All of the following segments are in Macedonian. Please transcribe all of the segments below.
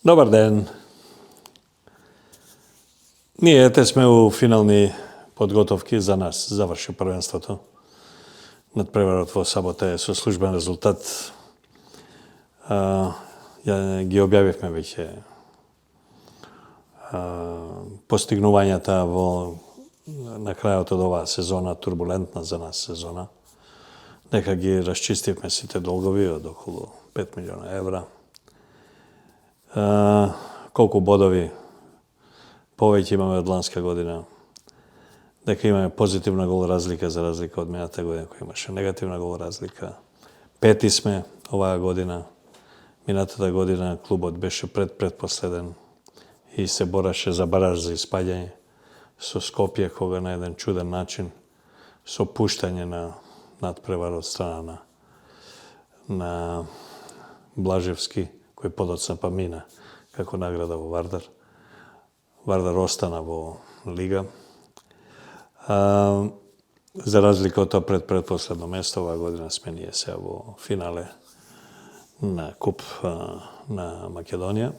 Добар ден. Ние ете сме у финални подготовки за нас. Заврши првенството. Надпреварот во сабота е со службен резултат. Ја ги објавивме веќе постигнувањата на крајот од оваа сезона, турбулентна за нас сезона. Дека ги расчистивме сите долгови од околу 5 милиона евра. Колку бодови повеќе имаме од ланска година. Дека имаме позитивна гол разлика за разлика од минатата година која имаше негативна гол разлика. Пети сме оваа година. Минатата година клубот беше предпоследен и се бореше за бараж за испаѓање со Скопје, кога на еден чуден начин со пуштање на надпревар од страна на Блажевски, кој подоцна па мина како награда во Вардар. Вардар остана во лига. За разлика од тоа предпоследно место, оваа година сме ние сега во финале на Куп на Македонија.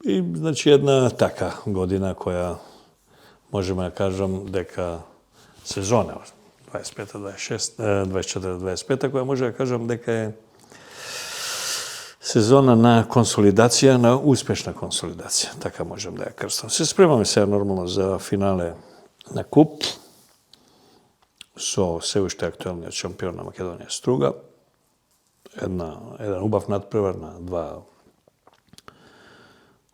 И значи една така година која можеме да кажам дека сезона 24-25 која може да кажам дека е сезона на консолидација, на успешна консолидација, така можем да ја крстам. Се спремаме сега нормално за финале на Куп со се уште актуелниот шампион на Македонија Струга. Еден убав надпревар на два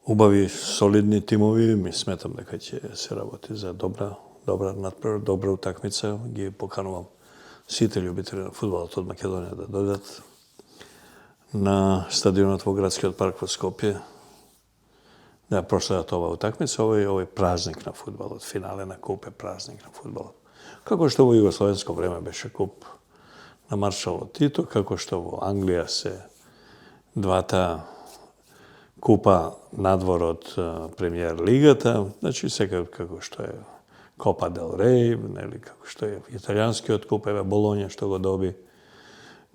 убави солидни тимови. Ми сметам дека ќе се работи за добра надпревар, добра утакмица. Ги поканувам сите љубители на фудбалот од Македонија да дојдат на стадионот во градскиот парк во Скопје да проследат оваа утакмица. Овој празник на фудбалот, финале на Куп е празник на фудбалот. Како што во југословенско време беше Куп на маршалот Тито, како што во Англија се двата купа надвор од премиер лигата, значи секако како што е Копа дел Рей, нели како што е италијанскиот куп, еве Болоња што го доби,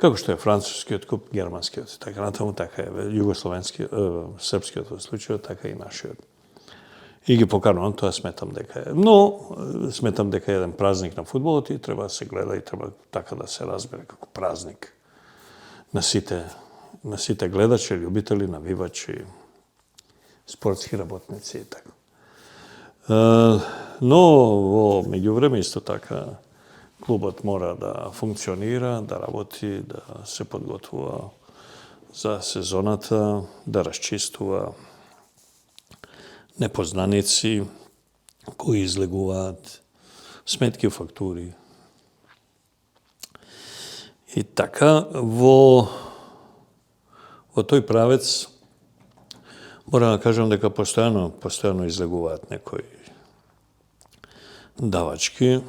како што е францускиот куп, германскиот, така натаму, така е југословенскиот, српскиот во случајот, така и нашиот. И ги поканувам, тоа сметам дека е. Но сметам дека е еден празник на фудбалот и треба да се гледа и треба така да се разбере како празник на сите гледачи, љубители, навивачи, спортски работници и така. Но во меѓувреме исто така клубот мора да функционира, да работи, да се подготвува за сезоната, да расчистува непознаници кои излегуваат, сметки, фактури. И така, во тој правец морам да кажам дека постојано излегуваат некои давачки.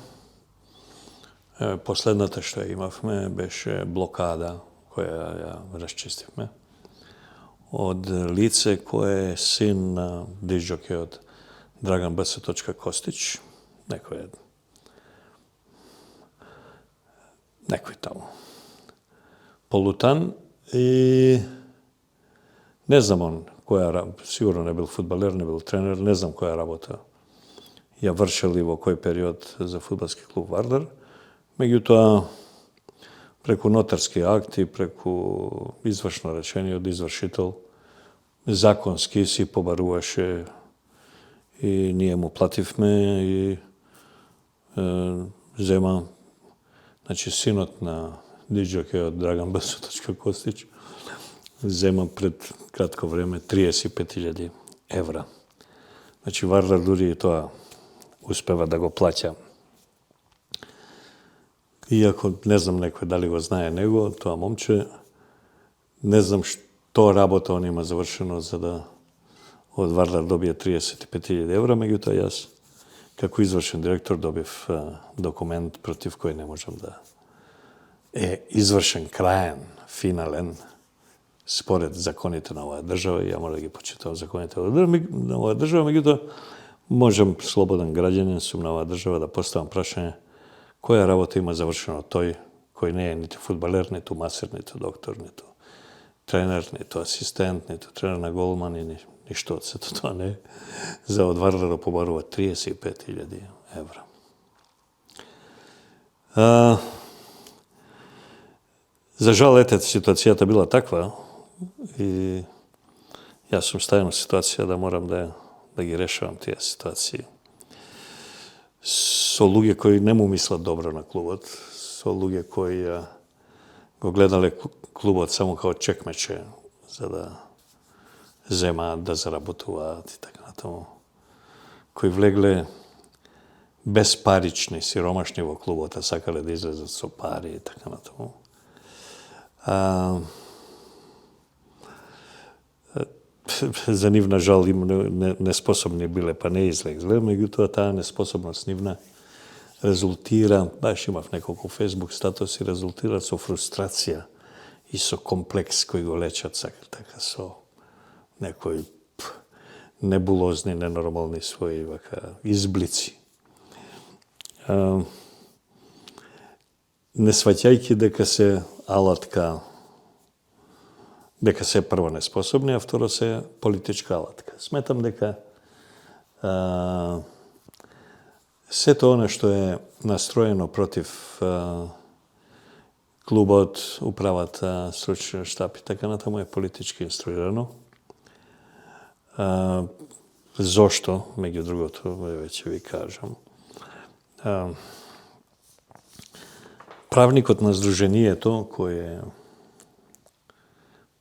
Последната што ја имавме беше блокада која ја расчистивме од лице кое е син на диџокеот Драган Б.С. Костич, некој таму полутан и не знам он сигурно не бил фудбалер, не бил тренер, не знам која работа ја вршел и во кој период за фудбалски клуб Вардар. Меѓутоа, преку нотарски акти, преку извршно речение од извршител, законски си побаруваше и ние му плативме и зема, значи синот на диџокеот Драган Б.С. Костич, зема пред кратко време 35.000 евра. Значи Вардар дури и тоа успева да го плаќа. Иако не знам некој дали го знае него, тоа момче, не знам што работа он има завршено за да од Вардар добие 35.000 евра, меѓутоа јас како извршен директор добив документ против кој не можам да е извршен краен, финален, според законите на оваа држава, ја мора да ги почитам законите на оваа држава, меѓутоа можам слободен граѓанин сум на оваа држава да поставам прашање која работа има завршено тој кој не е ниту фудбалер, ниту масер, ниту доктор, ниту тренер, ниту асистент, ниту тренер на голмани, ништо од сето тоа не. За од Вардарот побарува 35.000 евра. За жал, ситуацијата била таква и јас сум ставен во ситуација да морам да ги решавам тие ситуации. Со луѓе кои не му мислат добро на клубот, со луѓе кои го гледале клубот само како чекмече за да земаат, да заработуваат и така натаму, кои влегле безпарични, сиромашни во клубот, а сакале да излезат со пари и така натаму. За нивна жал неспособни биле, па не излегле, меѓутоа таа неспособност нивна резултира, баш имав неколку Facebook статуси, резултира со фрустрација и со комплекс кој го лечат така со некои небулозни, ненормални своји изблици. Не сваќајќи дека се алатка, дека се прво неспособни, а второ се политичка алатка. Сметам дека сето оно што е настроено против клубот, управата, стручниот штаб и така натаму е политички инструирано. Зошто, меѓу другото, веќе ви кажам. Правникот на Сдруженијето, кој е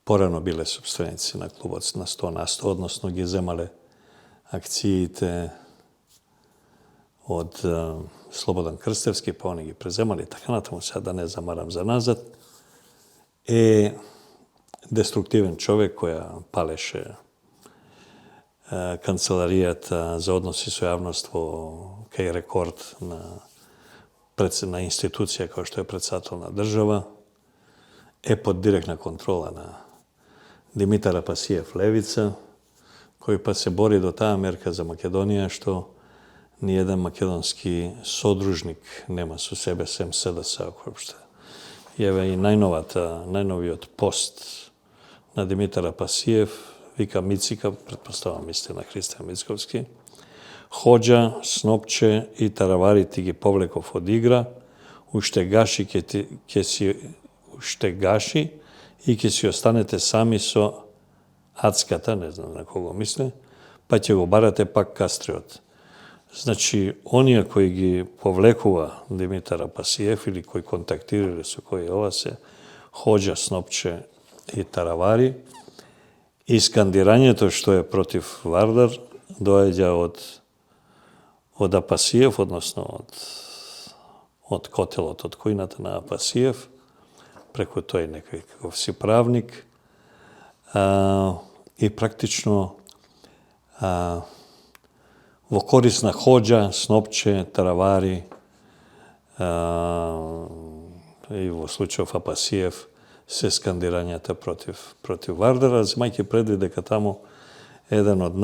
порано биле собственици на клубот на 100%, односно ги земале акциите од Слободан Крстевски, па они ги преземали, така натаму, сега да не замарам за назад, е деструктивен човек која палеше канцеларијата за односи со јавност во кај Рекорд на институција која што е председател на држава, е под директна контрола на Димитар Апасиев Левица, кој па се бори до таа мерка за Македонија, што ниеден македонски содружник нема со себе сем СДС, ако опште. Еве и најновиот пост на Димитар Апасиев, вика Мицика, предпоставам мисли на Христијан Мицковски, хоџа, снопче и таравари ти ги повлеков од игра, уште гаши и ќе си останете сами со ацката, не знам на кого мисли, па ќе го барате пак кастриот. Значи, оние кои ги повлекува Димитар Апасиев или кои контактирали со кои ова се хоџа, снопче и таравари, и скандирањето што е против Вардар доаѓа од Апасиев, односно од котелот, од кујната на Апасиев, преку тој некој си правник, и практично во корис на хоџа, снопче, таравари и во случајов Апасиев се скандирањата против Вардара, земајќи предвид дека таму еден од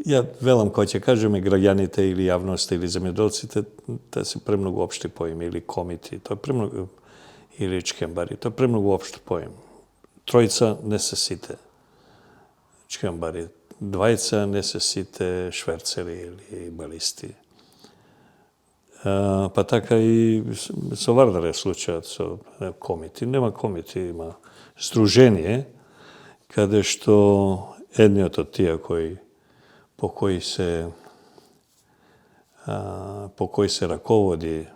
ја велам кој ќе кажеме граѓаните или јавноста или земјоделците, те се премногу општи поими, или комити, тоа е премногу, или чкембари, тоа е премногу општи поим. Тројца не се сите чкембари, двајца не се сите шверцери или балисти. Па така и со Вардар е случајот со комити. Нема комити, има сдружение, каде што едниот од тие по кои се раководи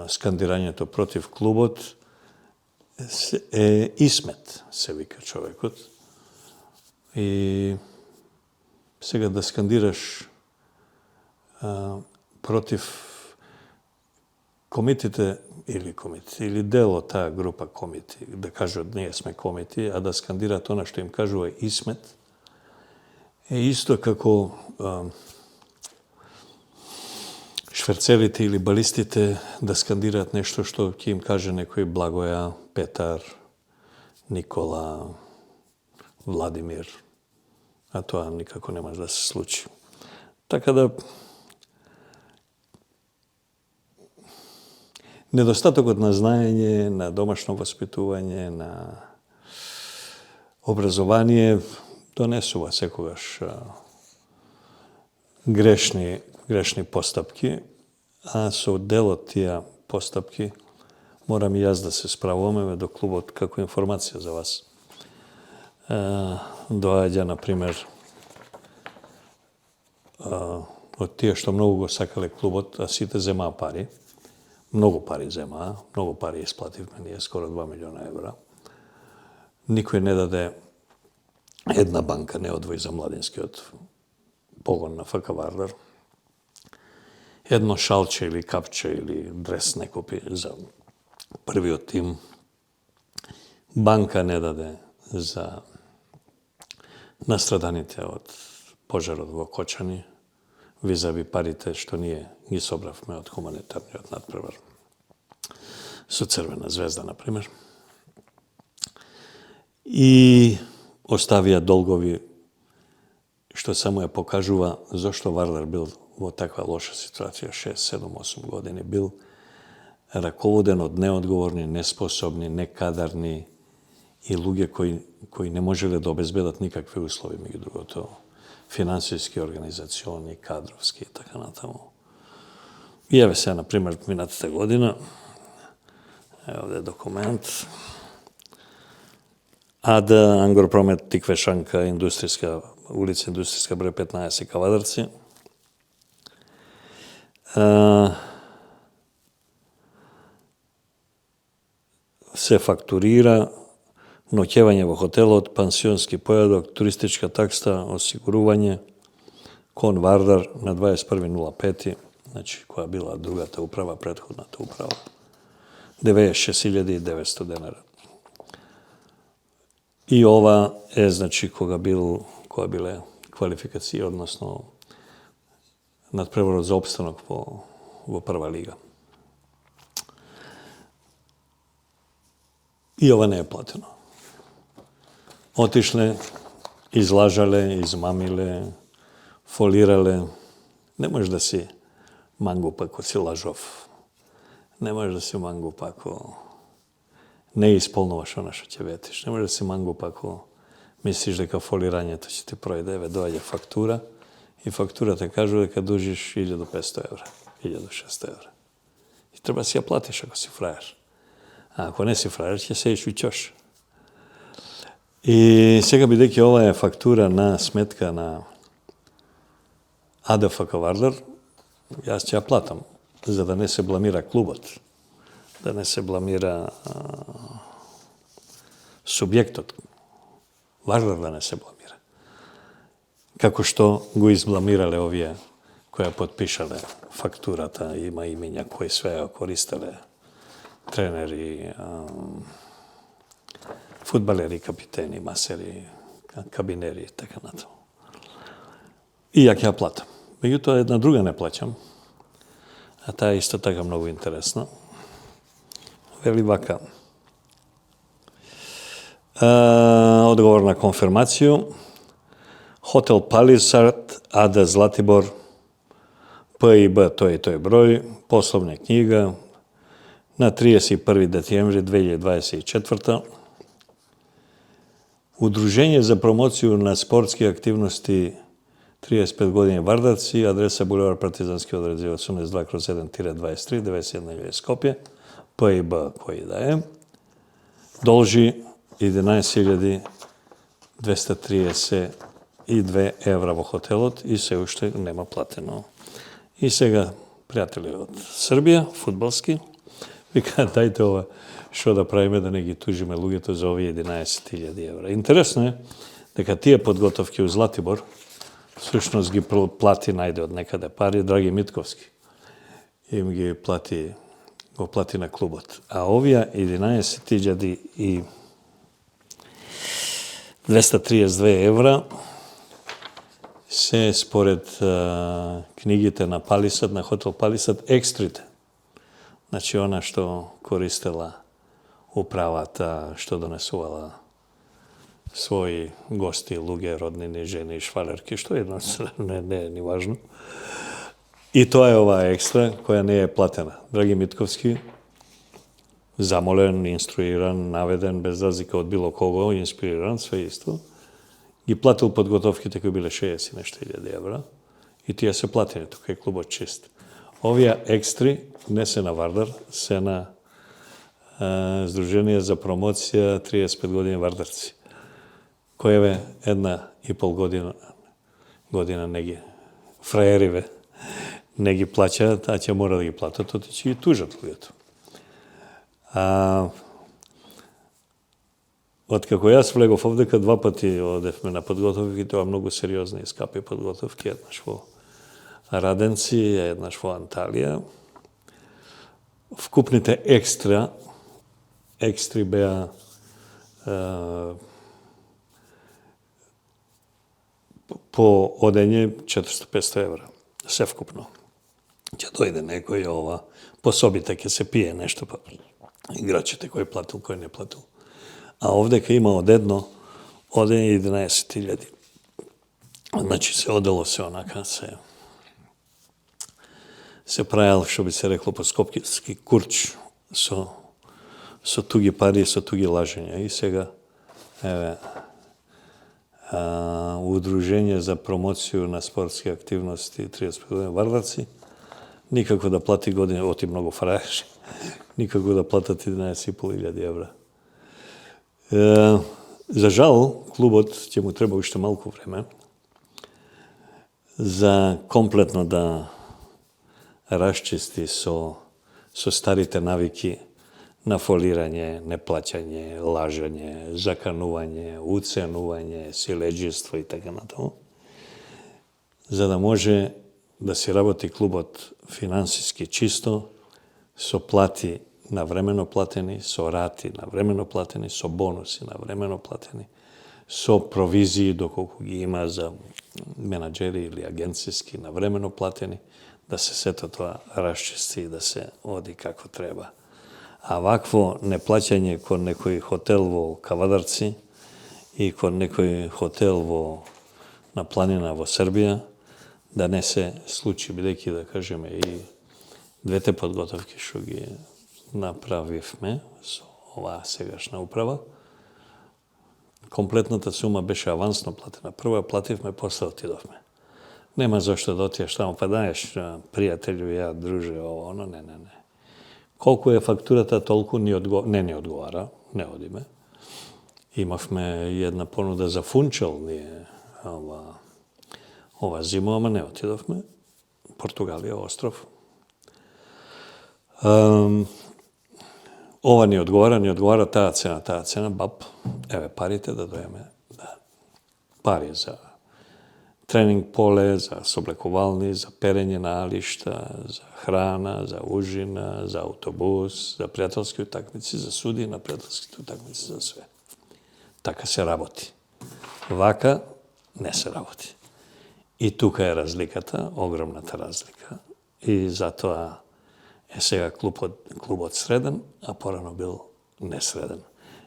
скандирањето против клубот е Исмет, се вика човекот. И сега да скандираш против комитите или дел од таа група комити, да кажат ние сме комити, а да скандираат она што им кажува Исмет, е исто како шверцерите или балистите да скандираат нешто што ќе им каже некој Благоја, Петар, Никола, Владимир, а тоа никако не може да се случи. Така да Недостатокот на знаење, на домашно воспитување, на образование донесува секогаш грешни постапки, а со дел од тие постапки морам и јас да се справуваме до клубот како информација за вас. Доаѓа, например, од тие што многу го сакале клубот, а сите земаа пари, многу пари земаа, многу пари исплативме ние, скоро 2 милиона евра. Никој не даде, една банка не одвои за младинскиот погон на ФК Вардар. Едно шалче или капче или дрес не купи за првиот тим. Банка не даде за настраданите од пожарот во Кочани, визави парите што ние ги собравме од хуманитарниот надпревар со Црвена звезда, например. И оставија долгови што само ја покажува зошто Вардар бил во таква лоша ситуација 6, 7, 8 години. Бил раководен од неодговорни, неспособни, некадарни и луѓе кои не можеле да обезбедат никакви услови, меѓу другото, финансиски, организациони, кадровски и така натаму. И еве се, например, минатата година, овде документ, АД Ангропромет Тиквешанка, индустријска улица, индустријска број 15 Кавадарци. Се фактурира ноќевање во хотелот, пансионски појадок, туристичка такса, осигурување кон Вардар на 21.05, значи која била другата управа, претходната управа. 96.900 денара. И ова е, значи, која биле квалификации, односно надпреварот за опстанок во прва лига. И ова не е платено. Отишле, излажале, измамиле, фолирале. Не можеш да си мангуп ако си лажов. Не можеш да си мангуп ако не исполнуваш она што ќе ветиш. Не можеш да си мангуп ако мислиш дека фолирањето ќе ти пројде. Еве доаѓа фактура и фактурата кажува дека дужиш 1500 евра, 1600 евра. И треба да си ја платиш ако си фраер. А ако не си фраер, ќе седиш и ќош. И сега, бидејќи ова е фактура на сметка на АДФК Вардар, јас ќе ја платам, за да не се бламира клубот, да не се бламира субјектот. Вардар да не се бламира. Како што го избламирале овие кои потпишале фактурата, има имења кои све ја користеле, тренери, фудбалери, капитени, масери, кабинери и така натаму. И ја ќе ја платам. Меѓутоа, една друга не плаќам, а таа е исто така многу интересна. Вели вака. Одговор на конфирмација. Хотел Палисад, АД Златибор, ПИБ тој и тој број, пословна книга, на 31. декември 2024. Удружење за промоцију на спортски активности 35 години Вардарци, адреса булевар Партизански одредзи 82/1-23, 91 Скопје, ПИБ кој да е, должи 11.232 евра во хотелот и се уште нема платено. И сега, пријатели од Србија, фудбалски, вика, дајте ова, што да правиме да не ги тужиме луѓето за овие 11.000 евра. Интересно е дека тие подготовки у Златибор всушност ги плати најде од некаде пари Драги Митковски. Им ги плати, го плати на клубот. А овие 11.232 евра се според книгите на Палисад, на хотел Палисад, екстрите. Значи, она што користела управата, што донесувала своји гости, луѓе, роднини, жени, швалерки, што едноставно не е ни важно. И тоа е оваа екстра, која не е платена. Драги Митковски замолен, инструиран, наведен, без разлика од било кого, инспириран, све исто. Ги платил подготовките кои биле 60 нешто илјади евра и тие се платени, тука е клубот чист. Овие екстри не се на Вардар, се на Сдружение за промоција 35 години вардарци, коеве 1,5 година не ги фраериве не ги плаќаат, а ќе мора да ги платат, отиќе и тужат луѓето. Откако јас влегов овдека, 2 пати одевме на подготовки, тоа многу сериозни и скапи подготовки, еднаш во Раденци, еднаш во Анталија. Вкупните екстри беа по одење 400-500 евра, се вкупно. Ќе дојде некој ова, пособите ќе се пие нешто, па играчите кој платил, кој не платил. А овдека има одедно одење 11.000. Значи се одело се онака, се правил, што би се рекло по скопски курч, со туги пари и со туги лажења. И сега, еве, Удружение за промоцију на спортски активности 35 години вардарци, никако да плати години, оти многу фраеш, никако да платат 11.500 евра. За жал, клубот ќе му треба уште малку време за комплетно да расчисти со старите навики на фолирање, неплаќање, лажење, заканување, уценување, силеџиство и така натаму, за да може да си работи клубот финансиски чисто, со плати навремено платени, со рати навремено платени, со бонуси навремено платени, со провизии доколку ги има за менаџери или агенциски навремено платени, да се сето тоа расчисти и да се оди како треба. А вакво неплаќање кон некој хотел во Кавадарци и кон некој хотел на планина во Србија, да не се случи, бидејќи да кажеме и двете подготовки што ги направивме со оваа сегашна управа, комплетната сума беше авансно платена. Прво ја плативме, после отидовме. Нема зашто да отидеш таму, па знаеш, пријателju, ја, друже, ово, оно, не. Колку е фактурата, толку не ни одговара, не одиме. Имавме една понуда за фунчел, ние ова зима, ама не отидовме. Португалија, остров. Ова ни одговара таа цена, бап, еве парите да дојаме, пари за тренинг поле, за соблекувални, за перење на алишта, за храна, за ужина, за автобус, за пријателски утакмици, за суди на пријателските утакмици, за све. Така се работи. Вака не се работи. И тука е разликата, огромната разлика. И затоа е сега клубот среден, а порано бил несреден.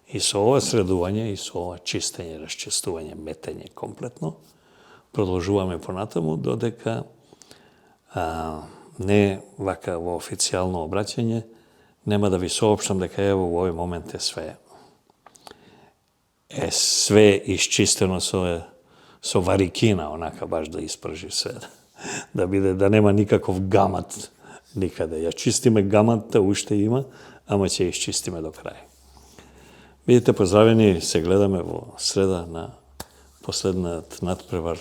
И со ова средување, и со ова чистење, расчистување, метење комплетно, продолжуваме понатаму, додека не вака во официјално обраќање, нема да ви соопштам дека ево во овој момент е све исчистено со варикина, онака баш да испржи све, да биде, да нема никаков гамат никаде. Ја чистиме гаматта, уште има, ама ќе исчистиме до крај. Бидете поздравени, се гледаме во среда на последниот надпревар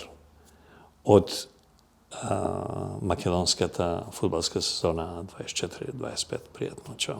од македонската фудбалска сезона 24-25. Пријатно, чао.